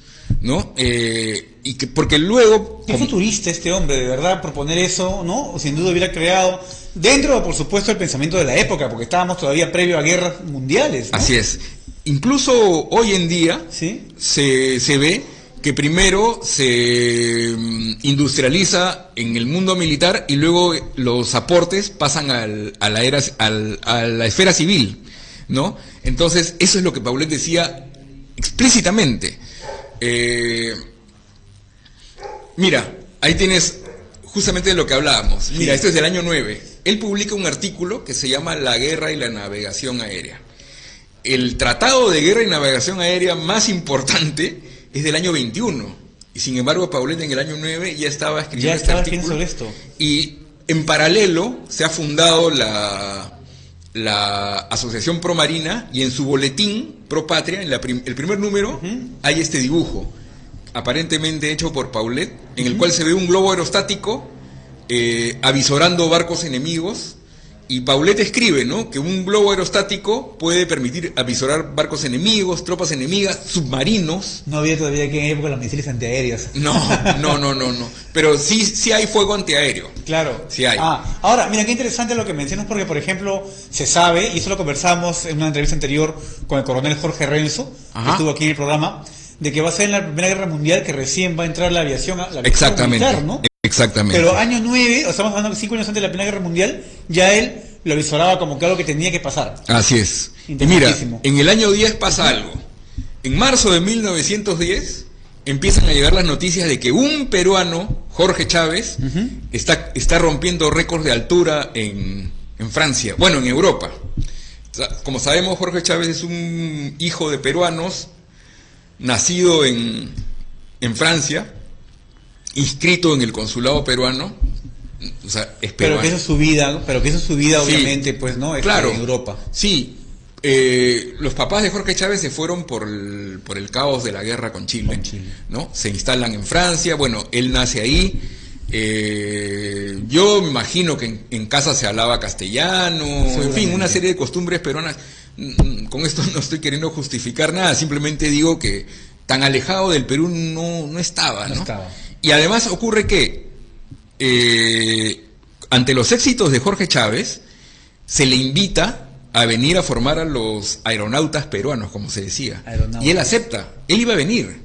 ¿no? Y que porque luego... Qué futurista este hombre, de verdad, proponer eso, ¿no? Sin duda hubiera creado, dentro, por supuesto, el pensamiento de la época, porque estábamos todavía previo a guerras mundiales, ¿no? Así es. Incluso hoy en día ¿sí? se ve que primero se industrializa en el mundo militar y luego los aportes pasan a la esfera civil, ¿no? Entonces, eso es lo que Paulet decía explícitamente. Mira, ahí tienes justamente de lo que hablábamos. Mira, esto es del año 9. Él publica un artículo que se llama La guerra y la navegación aérea. El tratado de guerra y navegación aérea más importante es del año 21. Y sin embargo, Paulet en el año 9 ya estaba escribiendo este artículo. Sobre esto. Y en paralelo se ha fundado la Asociación Pro Marina, y en su boletín Pro Patria, en el primer número, hay este dibujo, aparentemente hecho por Paulet, en el cual se ve un globo aerostático avisorando barcos enemigos. Y Paulet escribe, ¿no?, que un globo aerostático puede permitir avisorar barcos enemigos, tropas enemigas, submarinos. No había todavía aquí en época los misiles antiaéreos. No. Pero sí hay fuego antiaéreo. Claro. Sí hay. Ahora, mira, qué interesante lo que mencionas, porque, por ejemplo, se sabe, y eso lo conversamos en una entrevista anterior con el coronel Jorge Renzo, que estuvo aquí en el programa, de que va a ser en la Primera Guerra Mundial que recién va a entrar la aviación militar, ¿no? Exactamente. Pero año 9, o estamos hablando de 5 años antes de la Primera Guerra Mundial, ya él lo avisoraba como que algo que tenía que pasar. Así es. Y mira, en el año 10 pasa algo. En marzo de 1910 empiezan a llegar las noticias de que un peruano, Jorge Chávez, está rompiendo récords de altura en Francia, bueno, en Europa. Como sabemos, Jorge Chávez es un hijo de peruanos, nacido en Francia, inscrito en el consulado peruano, o sea, es peruano. Pero que eso es su vida, obviamente, pues, ¿no? Claro, en Europa. Sí, los papás de Jorge Chávez se fueron por el caos de la guerra con Chile, ¿no? Se instalan en Francia, bueno, él nace ahí. Yo me imagino que en casa se hablaba castellano, en fin, una serie de costumbres peruanas. Con esto no estoy queriendo justificar nada, simplemente digo que tan alejado del Perú no estaba, ¿no? Y además ocurre que ante los éxitos de Jorge Chávez se le invita a venir a formar a los aeronautas peruanos, como se decía. Y él acepta, él iba a venir,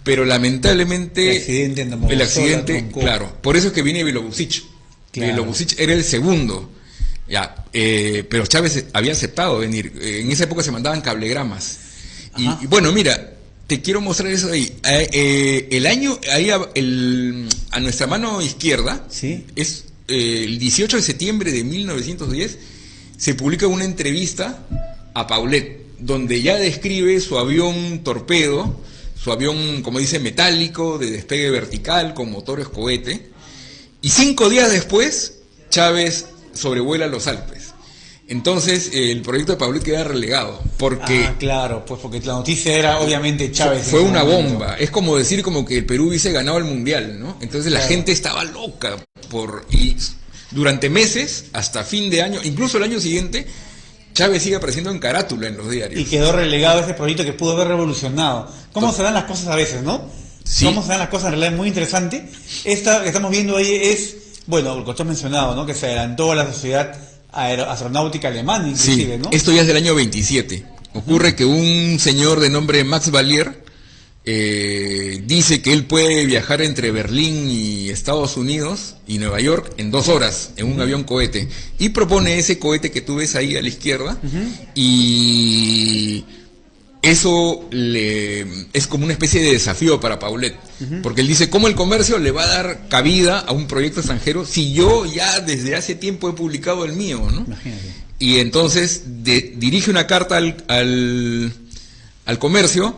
pero lamentablemente el accidente, claro, por eso es que viene Vilobusich. Vilobusich era el segundo, pero Chávez había aceptado venir. En esa época se mandaban cablegramas. Y bueno, mira, te quiero mostrar eso ahí. El año, ahí a nuestra mano izquierda, es el 18 de septiembre de 1910, se publica una entrevista a Paulet, donde ya describe su avión torpedo, su avión, como dice, metálico, de despegue vertical, con motores cohete. Y 5 días después, Chávez sobrevuela los Alpes. Entonces, el proyecto de Paulet queda relegado, porque... claro, pues porque la noticia era, obviamente, Chávez. Fue una bomba. Es como decir como que el Perú hubiese ganado el Mundial, ¿no? Entonces la gente estaba loca y durante meses, hasta fin de año, incluso el año siguiente, Chávez sigue apareciendo en carátula en los diarios. Y quedó relegado ese proyecto que pudo haber revolucionado. ¿Cómo se dan las cosas a veces, no? Sí. Cómo se dan las cosas, en realidad es muy interesante. Esta que estamos viendo ahí es, bueno, lo que tú has mencionado, ¿no? Que se adelantó a la sociedad astronáutica alemana, inclusive, ¿no? Esto ya es del año 27. Ocurre que un señor de nombre Max Valier dice que él puede viajar entre Berlín y Estados Unidos y Nueva York en 2 horas en un avión cohete, y propone ese cohete que tú ves ahí a la izquierda. Y eso es como una especie de desafío para Paulet, porque él dice, ¿cómo el comercio le va a dar cabida a un proyecto extranjero si yo ya desde hace tiempo he publicado el mío, ¿no? Imagínate. Y entonces dirige una carta al comercio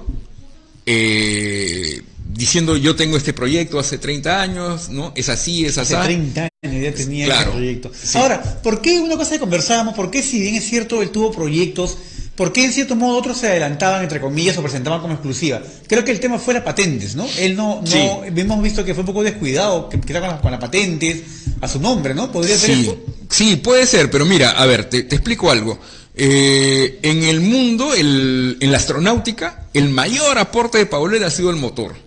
diciendo, yo tengo este proyecto hace 30 años, ¿no? Es así, es así. Hace 30 años ya tenía Claro, ese proyecto. sí. Ahora, ¿por qué una cosa que conversábamos? ¿Por qué, si bien es cierto, él tuvo proyectos, por qué en cierto modo otros se adelantaban, entre comillas, o presentaban como exclusiva? Creo que el tema fue las patentes, ¿no? Él no Sí. hemos visto que fue un poco descuidado, que quizá con las patentes a su nombre, ¿no? ¿Podría ser Sí, eso? sí, puede ser, pero mira, a ver, te explico algo. En el mundo, en la astronáutica, el mayor aporte de Paulet ha sido el motor.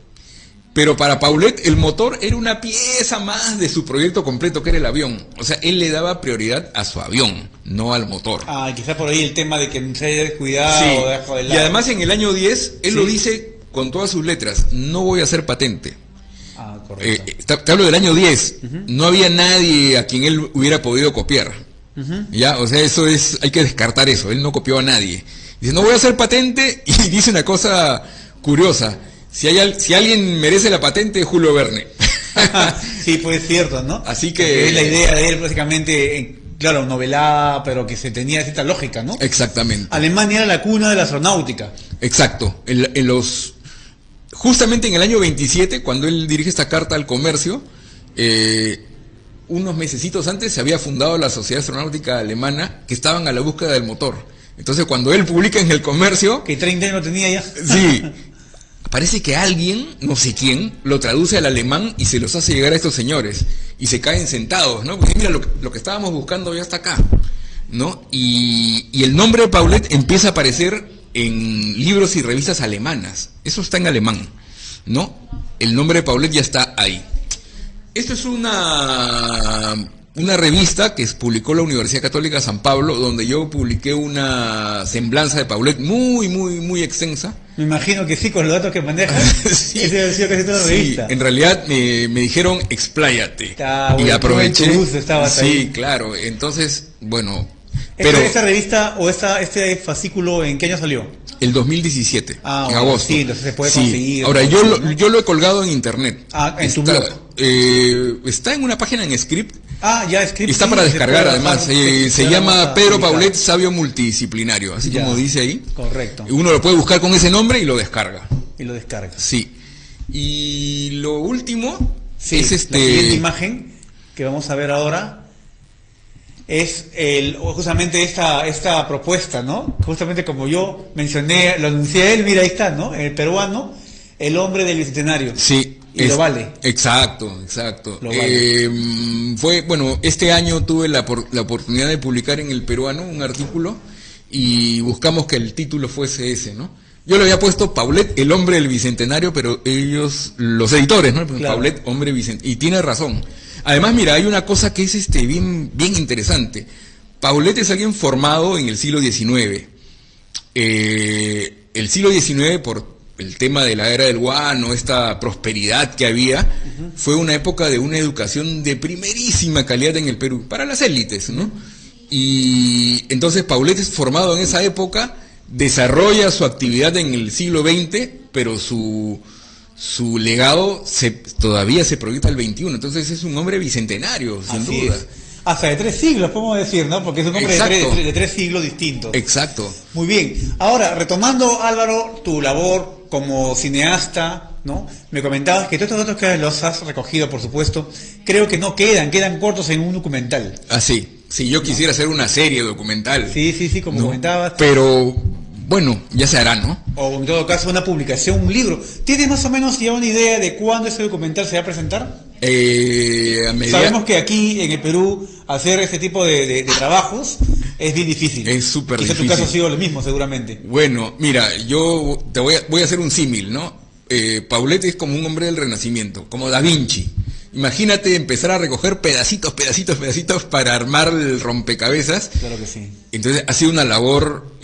Pero para Paulet el motor era una pieza más de su proyecto completo, que era el avión. O sea, él le daba prioridad a su avión, no al motor. Ah, quizá por ahí el tema de que se haya descuidado, Sí. dejado de Y lado. además en el año 10, él Sí. lo dice con todas sus letras, no voy a hacer patente. Ah, correcto. Te hablo del año 10, no había nadie a quien él hubiera podido copiar. Ya, o sea, hay que descartar eso, él no copió a nadie. Dice, no voy a hacer patente, y dice una cosa curiosa, si alguien merece la patente es Julio Verne. Sí, pues es cierto, ¿no? Así Porque que... es la idea de él básicamente, claro, novelada, pero que se tenía cierta lógica, ¿no? Exactamente. Alemania era la cuna de la astronáutica. Exacto. Justamente en el año 27, cuando él dirige esta carta al comercio, unos mesecitos antes se había fundado la Sociedad Astronáutica Alemana, que estaban a la búsqueda del motor. Entonces, cuando él publica en el comercio, Que 30 años no tenía ya. sí, parece que alguien, no sé quién, lo traduce al alemán y se los hace llegar a estos señores. Y se caen sentados, ¿no? Porque mira, lo que estábamos buscando ya está acá, ¿no? Y el nombre de Paulet empieza a aparecer en libros y revistas alemanas. Eso está en alemán, ¿no? El nombre de Paulet ya está ahí. Esto es una revista que publicó la Universidad Católica San Pablo, donde yo publiqué una semblanza de Paulet muy, muy, muy extensa. Me imagino que sí, con los datos que manejas. Sí. Ese ha sido casi toda la Sí, revista. en realidad me dijeron expláyate. Ah, Y bueno, aproveché. tú en tu gusto estabas Sí, ahí. claro. Entonces, bueno, pero ¿Esta revista o este fascículo en qué año salió? el 2017, en bueno, agosto. sí, entonces se puede Sí. conseguir. Ahora, ¿no? yo lo he colgado en internet. Ah, en tu Está, blog. Está en una página en Script. Ah, ya escrito. Y está para descargar además. Se llama Pedro Paulet Sabio Multidisciplinario, así Ya. como dice ahí. Correcto. Uno lo puede buscar con ese nombre y lo descarga. Y lo descargas. Sí. Y lo último Sí, es la siguiente imagen que vamos a ver ahora es justamente esta propuesta, ¿no? Justamente como yo mencioné, lo anuncié a él, mira, ahí está, ¿no? El peruano, el hombre del bicentenario. Sí. Y lo vale. Exacto. Lo vale. Este año tuve la oportunidad de publicar en El Peruano un artículo y buscamos que el título fuese ese, ¿no? Yo le había puesto Paulet, el hombre del bicentenario, pero ellos, los editores, ¿no? Claro. Paulet, hombre bicentenario. Y tiene razón. Además, mira, hay una cosa que es bien interesante. Paulet es alguien formado en el siglo XIX. El siglo XIX, por el tema de la era del guano, esta prosperidad que había, fue una época de una educación de primerísima calidad en el Perú, para las élites, ¿no? Y entonces Paulet es formado en esa época, desarrolla su actividad en el siglo XX, pero su legado todavía se proyecta al XXI, entonces es un hombre bicentenario, sin Así duda. es. Hasta de 3 siglos, podemos decir, ¿no? Porque es un hombre Exacto. de tres siglos distintos. Exacto. Muy bien. Ahora, retomando, Álvaro, tu labor como cineasta, ¿no? Me comentabas que todos estos datos que los has recogido, por supuesto, creo que no quedan cortos en un documental. Así. Si yo quisiera hacer una serie documental. Sí, como ¿no? comentabas. Pero, bueno, ya se hará, ¿no? O en todo caso una publicación, un libro. ¿Tienes más o menos ya una idea de cuándo ese documental se va a presentar? Sabemos que aquí en el Perú hacer este tipo de trabajos es bien difícil. Es súper Quizá difícil. tu caso ha sido lo mismo, seguramente. Bueno, mira, yo te voy a hacer un símil, ¿no? Paulet es como un hombre del Renacimiento, como Da Vinci. Imagínate empezar a recoger pedacitos para armar el rompecabezos. Claro que sí. Entonces ha sido una labor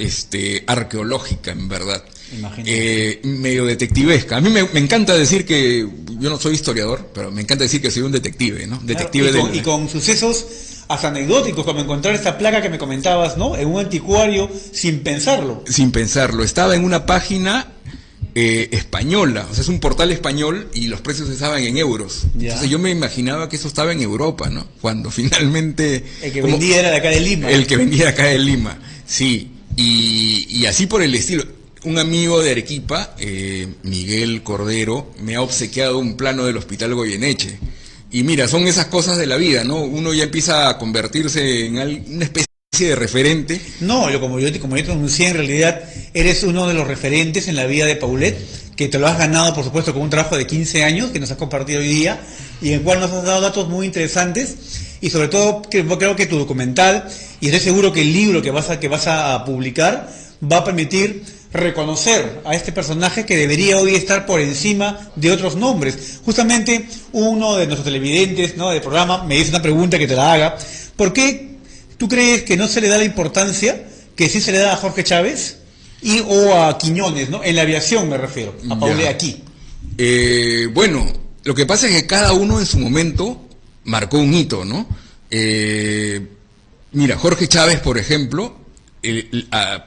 arqueológica, en verdad. Imagínate. Medio detectivesca. A mí me encanta decir que yo no soy historiador, pero me encanta decir que soy un detective, ¿no? Detective Claro, y con sucesos hasta anecdóticos, como encontrar esta placa que me comentabas, ¿no? En un anticuario sin pensarlo. Sin pensarlo. Estaba en una página española, o sea, es un portal español y los precios estaban en euros. Ya. Entonces yo me imaginaba que eso estaba en Europa, ¿no? Cuando finalmente... El que vendía era de acá de Lima. El que vendía acá de Lima, sí. Y así por el estilo. Un amigo de Arequipa, Miguel Cordero, me ha obsequiado un plano del Hospital Goyeneche. Y mira, son esas cosas de la vida, ¿no? Uno ya empieza a convertirse en una especie de referente. No, como yo te anuncié, en realidad eres uno de los referentes en la vida de Paulette, que te lo has ganado, por supuesto, con un trabajo de 15 años que nos has compartido hoy día y en el cual nos has dado datos muy interesantes y sobre todo creo que tu documental, y estoy seguro que el libro que vas a publicar va a permitir reconocer a este personaje que debería hoy estar por encima de otros nombres. Justamente uno de nuestros televidentes, ¿no?, del programa me hizo una pregunta que te la haga. ¿Por qué tú crees que no se le da la importancia que sí se le da a Jorge Chávez o a Quiñones, ¿no? En la aviación me refiero, a Paulette aquí. Bueno, lo que pasa es que cada uno en su momento marcó un hito, ¿no? Mira, Jorge Chávez, por ejemplo,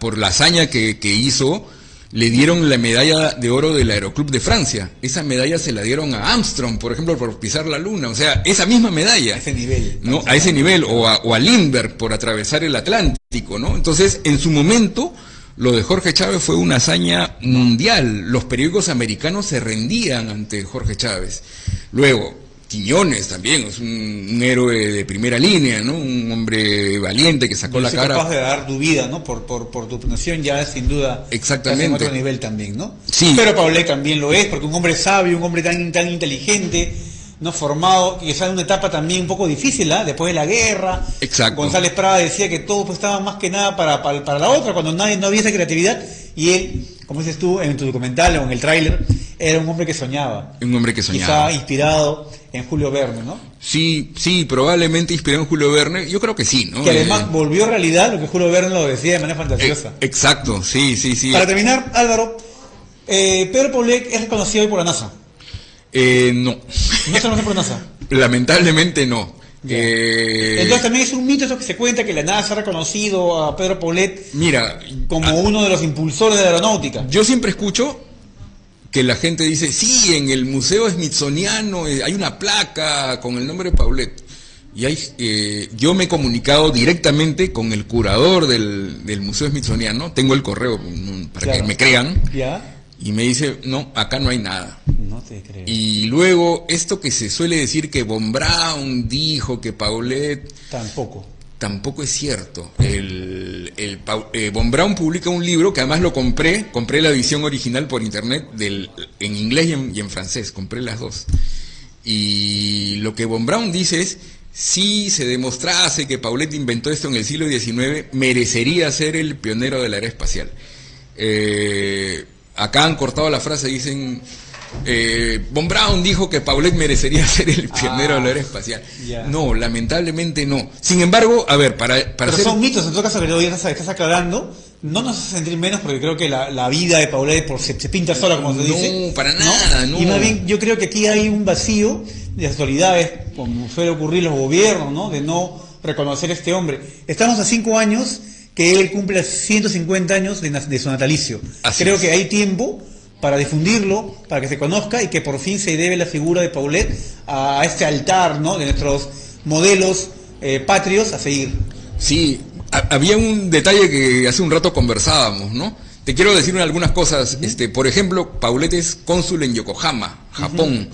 por la hazaña que hizo, le dieron la medalla de oro del Aeroclub de Francia. Esa medalla se la dieron a Armstrong, por ejemplo, por pisar la luna. O sea, esa misma medalla. A ese nivel. ¿No? A ese nivel. O a Lindbergh por atravesar el Atlántico, ¿no? Entonces, en su momento, lo de Jorge Chávez fue una hazaña mundial. Los periódicos americanos se rendían ante Jorge Chávez. Luego, Quiñones también, es un héroe de primera línea, ¿no? Un hombre valiente que sacó la cara. Capaz de dar tu vida, ¿no? Por tu nación, ya sin duda. Exactamente. En otro nivel también, ¿no? Sí. Pero Paulette también lo es, porque un hombre sabio, un hombre tan inteligente, ¿no? Formado, y está en una etapa también un poco difícil, ¿ah? Después de la guerra. Exacto. González Prada decía que todo pues, estaba más que nada para la otra, cuando no había esa creatividad, y él, como dices tú en tu documental o en el tráiler, era un hombre que soñaba. Un hombre que soñaba. Quizá inspirado en Julio Verne, ¿no? Sí, probablemente inspirado en Julio Verne, yo creo que sí, ¿no? Que además volvió realidad lo que Julio Verne lo decía de manera fantasiosa. Exacto, sí. Para terminar, Álvaro, Pedro Paulette es reconocido hoy por la NASA. No. ¿No se conoce por la NASA? Lamentablemente no. Entonces también es un mito eso que se cuenta que la NASA ha reconocido a Pedro Paulette como uno de los impulsores de la aeronáutica. Yo siempre escucho que la gente dice, sí, en el Museo Smithsoniano hay una placa con el nombre de Paulette. Y yo me he comunicado directamente con el curador del Museo Smithsoniano, tengo el correo para que me crean, y me dice, no, acá no hay nada. No te creo. Y luego, esto que se suele decir que Von Braun dijo que Paulette... Tampoco es cierto. Von Braun publica un libro que además lo compré la edición original por internet en inglés y en francés, compré las dos. Y lo que Von Braun dice es, si se demostrase que Paulette inventó esto en el siglo XIX, merecería ser el pionero de la era espacial. Acá han cortado la frase, dicen... Von Braun dijo que Paulette merecería ser el pionero de la era espacial. No, lamentablemente no. Sin embargo, a ver, pero son mitos, en todo caso que hoy estás aclarando. No nos hace sentir menos porque creo que la vida de Paulette se pinta sola, como se dice. No, para nada, no. Y más bien yo creo que aquí hay un vacío de las autoridades, como suele ocurrir los gobiernos, ¿no? De no reconocer a este hombre. Estamos a 5 años que él cumple 150 años de su natalicio. Creo que hay tiempo para difundirlo, para que se conozca y que por fin se debe la figura de Paulette a este altar, ¿no? De nuestros modelos patrios a seguir. Sí, había un detalle que hace un rato conversábamos, ¿no? Te quiero decir algunas cosas. Por ejemplo, Paulette es cónsul en Yokohama, Japón.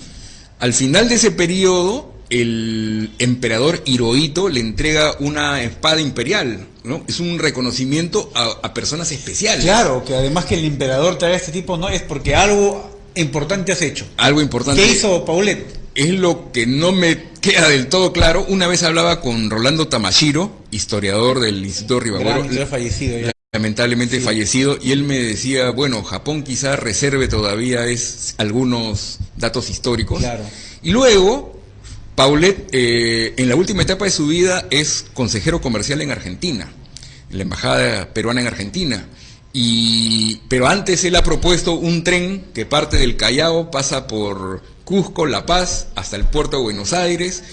Al final de ese periodo, el emperador Hirohito le entrega una espada imperial, ¿no? Es un reconocimiento a personas especiales. Claro, que además que el emperador traiga este tipo, no es porque algo importante has hecho. Algo importante. ¿Qué hizo Paulette? Es lo que no me queda del todo claro. Una vez hablaba con Rolando Tamashiro, historiador del Instituto Ribagüero, fallecido ya. Lamentablemente fallecido, y él me decía, bueno, Japón quizá reserve todavía algunos datos históricos. Claro. Y luego Paulette, en la última etapa de su vida, es consejero comercial en Argentina, en la embajada peruana en Argentina. Pero antes él ha propuesto un tren que parte del Callao, pasa por Cusco, La Paz, hasta el puerto de Buenos Aires,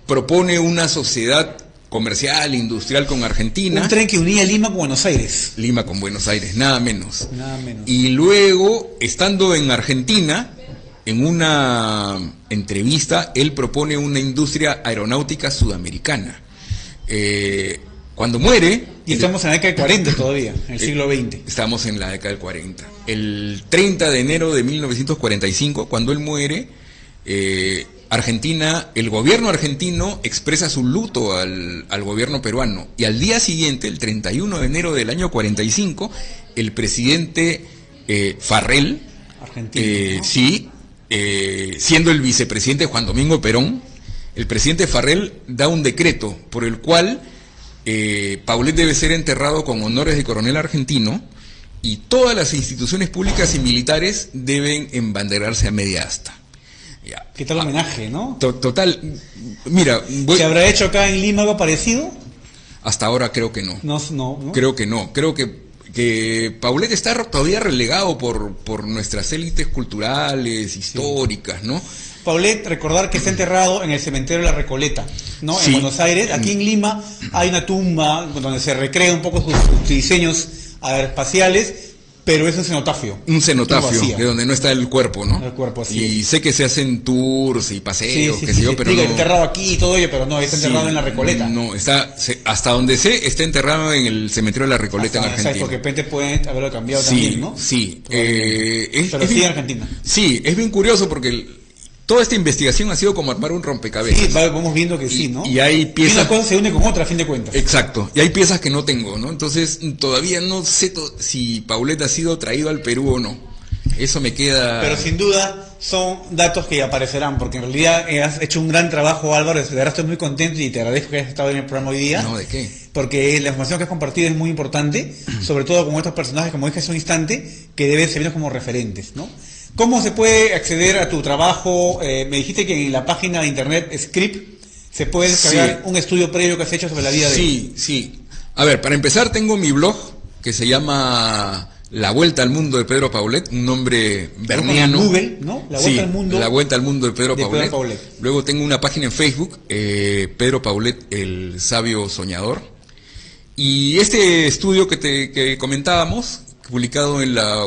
propone una sociedad comercial, industrial con Argentina. Un tren que unía Lima con Buenos Aires. Lima con Buenos Aires, nada menos. Nada menos. Y luego, estando en Argentina, en una entrevista, él propone una industria aeronáutica sudamericana. Cuando muere... Y estamos en la década del 40 todavía, en el siglo XX. Estamos en la década del 40. El 30 de enero de 1945, cuando él muere, Argentina, el gobierno argentino expresa su luto al gobierno peruano. Y al día siguiente, el 31 de enero del año 45, el presidente Farrell, Argentino, ¿no? sí, siendo el vicepresidente Juan Domingo Perón, el presidente Farrell da un decreto por el cual Paulet debe ser enterrado con honores de coronel argentino y todas las instituciones públicas y militares deben embanderarse a media asta. Ya. ¿Qué tal homenaje, no? Total, mira... ¿Se habrá hecho acá en Lima algo parecido? Hasta ahora creo que no. No. Creo que no. Creo que Paulet está todavía relegado por nuestras élites culturales, históricas, ¿no? Paulet, recordar que está enterrado en el cementerio de la Recoleta, ¿no? Sí. En Buenos Aires. Aquí en Lima hay una tumba donde se recrea un poco sus diseños aeroespaciales, pero es un cenotafio. Un cenotafio, vacía. de donde no está el cuerpo, ¿no? El cuerpo, así y es. sé que se hacen tours y paseos, qué sé yo, pero no... no... enterrado aquí y todo ello, pero no, está enterrado en la Recoleta. No, hasta donde sé, está enterrado en el cementerio de la Recoleta en Argentina. Porque de repente pueden haberlo cambiado Sí, también, ¿no? sí. Pero sí en Argentina. Sí, es bien curioso porque toda esta investigación ha sido como armar un rompecabezas. Sí, vamos viendo que sí, ¿no? Y hay piezas... Y una cosa se une con otra, a fin de cuentas. Exacto, y hay piezas que no tengo, ¿no? Entonces, todavía no sé si Paulet ha sido traído al Perú o no. Eso me queda... Pero sin duda son datos que aparecerán, porque en realidad has hecho un gran trabajo, Álvaro. De verdad estoy muy contento y te agradezco que hayas estado en el programa hoy día. No, ¿de qué? Porque la información que has compartido es muy importante, sobre todo con estos personajes, como dije hace un instante, que deben servirnos como referentes, ¿no? ¿Cómo se puede acceder a tu trabajo? Me dijiste que en la página de internet Script se puede descargar un estudio previo que has hecho sobre la vida de él. Sí. A ver, para empezar tengo mi blog que se llama La Vuelta al Mundo de Pedro Paulet, un nombre berniano. Google, ¿no? La Vuelta al Mundo. La Vuelta al Mundo de Pedro Paulet. Paulet. Luego tengo una página en Facebook, Pedro Paulet, el sabio soñador. Y este estudio que comentábamos, publicado en la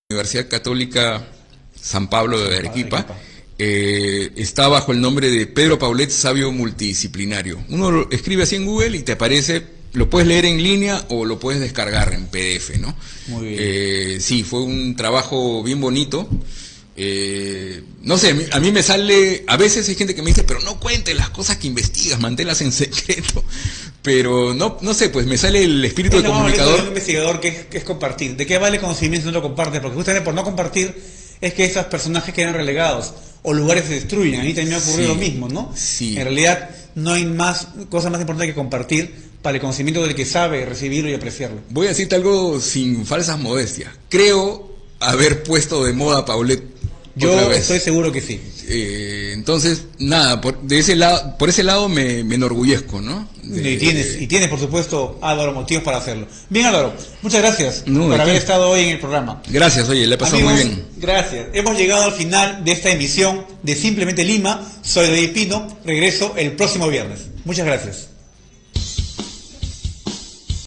Universidad Católica San Pablo de Arequipa, está bajo el nombre de Pedro Paulet, sabio multidisciplinario. Uno lo escribe así en Google y te aparece, lo puedes leer en línea o lo puedes descargar en PDF, ¿no? Muy bien. Sí, fue un trabajo bien bonito. No sé, a mí me sale, a veces hay gente que me dice, pero no cuentes las cosas que investigas, manténlas en secreto. Pero no sé, pues me sale el espíritu de comunicador. Un investigador que es compartir. ¿De qué vale conocimiento si no lo compartes? Porque justamente por no compartir es que esos personajes quedan relegados o lugares se destruyen. A mí también me ha ocurrido lo mismo, ¿no? Sí. En realidad no hay cosa más importante que compartir para el conocimiento del que sabe recibirlo y apreciarlo. Voy a decirte algo sin falsas modestias. Creo haber puesto de moda a Paulet. Yo estoy seguro que sí. Entonces, nada, por ese lado me enorgullezco, ¿no? Y tienes, por supuesto, Álvaro, motivos para hacerlo. Bien, Álvaro, muchas gracias No, por haber estado hoy en el programa. Gracias, oye, le he pasado Amigos, muy bien. Gracias. Hemos llegado al final de esta emisión de Simplemente Lima. Soy David Pino. Regreso el próximo viernes. Muchas gracias.